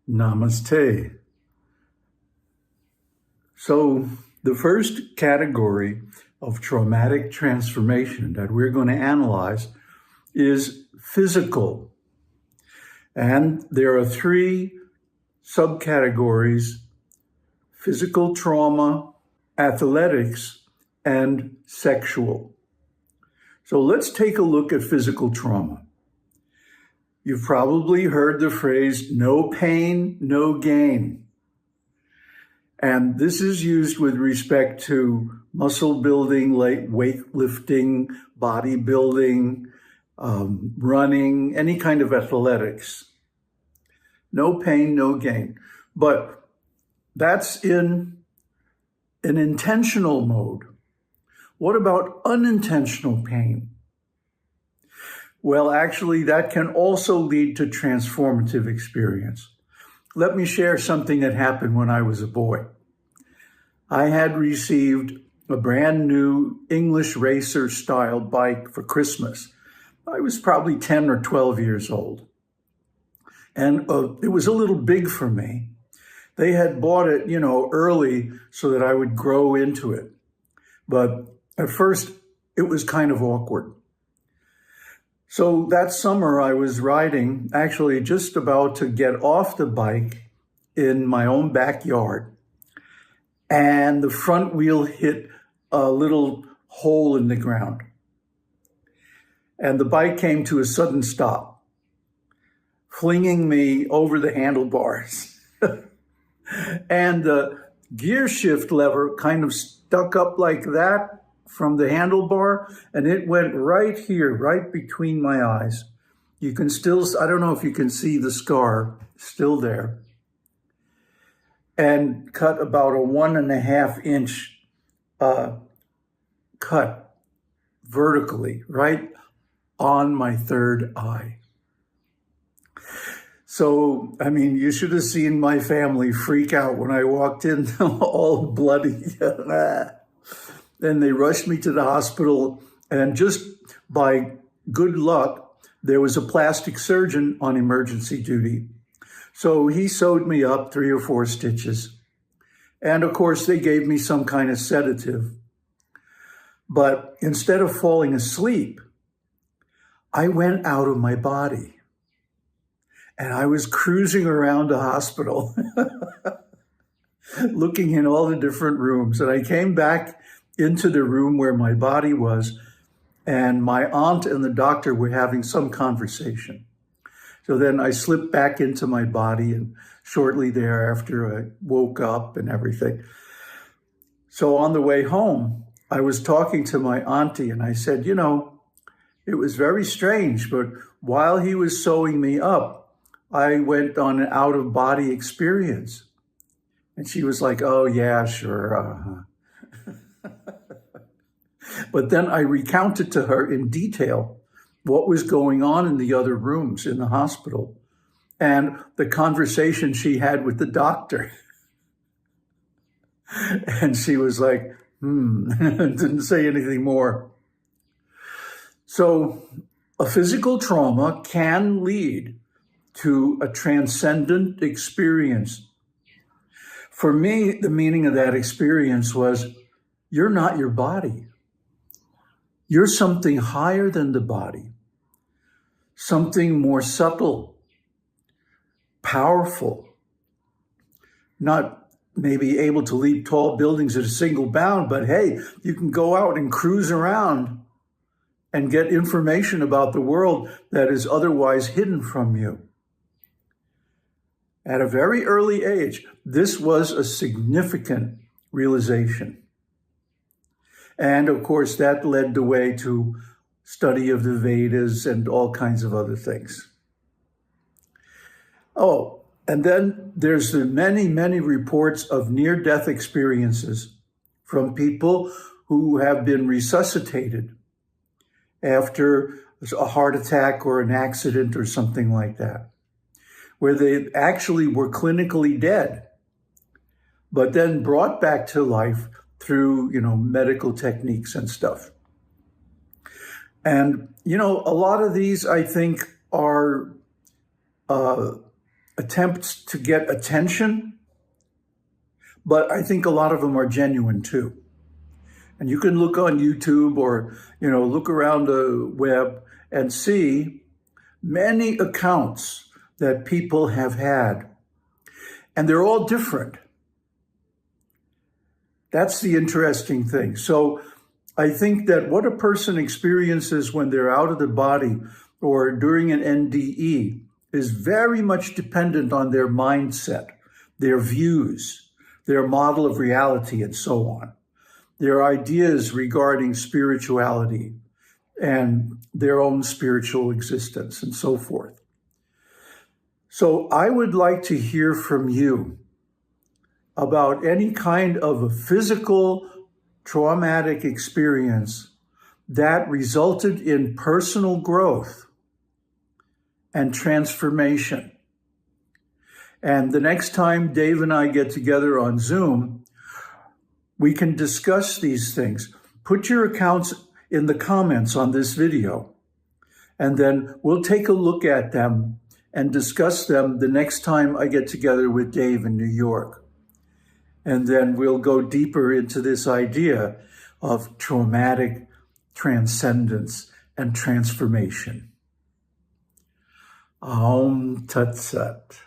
Namaste. So the first category of traumatic transformation that we're going to analyze is physical. And there are three subcategories: physical trauma, athletics, and sexual. So let's take a look at physical trauma. You've probably heard the phrase, no pain, no gain. And this is used with respect to muscle building, like weightlifting, bodybuilding, running, any kind of athletics. No pain, no gain. But that's in an intentional mode. What about unintentional pain? Well, actually, that can also lead to transformative experience. Let me share something that happened when I was a boy. I had received a brand new English racer style bike for Christmas. I was probably 10 or 12 years old. And it was a little big for me. They had bought it, early so that I would grow into it. But at first, it was kind of awkward. So that summer I was riding, actually just about to get off the bike in my own backyard, and the front wheel hit a little hole in the ground. And the bike came to a sudden stop, flinging me over the handlebars. And the gear shift lever kind of stuck up like that from the handlebar, and it went right here, right between my eyes. You can still, I don't know if you can see the scar still there, and cut about a 1.5 inch cut vertically, right on my third eye. So, you should have seen my family freak out when I walked in, all bloody. Then they rushed me to the hospital, and just by good luck, there was a plastic surgeon on emergency duty. So he sewed me up 3 or 4 stitches. And of course, they gave me some kind of sedative. But instead of falling asleep, I went out of my body. And I was cruising around the hospital, looking in all the different rooms. And I came back into the room where my body was, and my aunt and the doctor were having some conversation. So then I slipped back into my body, and shortly thereafter I woke up and everything. So on the way home, I was talking to my auntie, and I said, it was very strange, but while he was sewing me up, I went on an out-of-body experience. And she was like, oh, yeah, sure. But then I recounted to her in detail what was going on in the other rooms in the hospital and the conversation she had with the doctor. And she was like, didn't say anything more. So a physical trauma can lead to a transcendent experience. For me, the meaning of that experience was, you're not your body. You're something higher than the body, something more subtle, powerful, not maybe able to leap tall buildings at a single bound, but hey, you can go out and cruise around and get information about the world that is otherwise hidden from you. At a very early age, this was a significant realization. And of course, that led the way to study of the Vedas and all kinds of other things. Oh, and then there's the many, many reports of near-death experiences from people who have been resuscitated after a heart attack or an accident or something like that, where they actually were clinically dead, but then brought back to life through, medical techniques and stuff. And, a lot of these, I think, are attempts to get attention, but I think a lot of them are genuine too. And you can look on YouTube or, look around the web and see many accounts that people have had. And they're all different. That's the interesting thing. So I think that what a person experiences when they're out of the body or during an NDE is very much dependent on their mindset, their views, their model of reality, and so on, their ideas regarding spirituality and their own spiritual existence and so forth. So I would like to hear from you about any kind of a physical traumatic experience that resulted in personal growth and transformation. And the next time Dave and I get together on Zoom, we can discuss these things. Put your accounts in the comments on this video, and then we'll take a look at them and discuss them the next time I get together with Dave in New York. And then we'll go deeper into this idea of traumatic transcendence and transformation. Aum Tat Sat.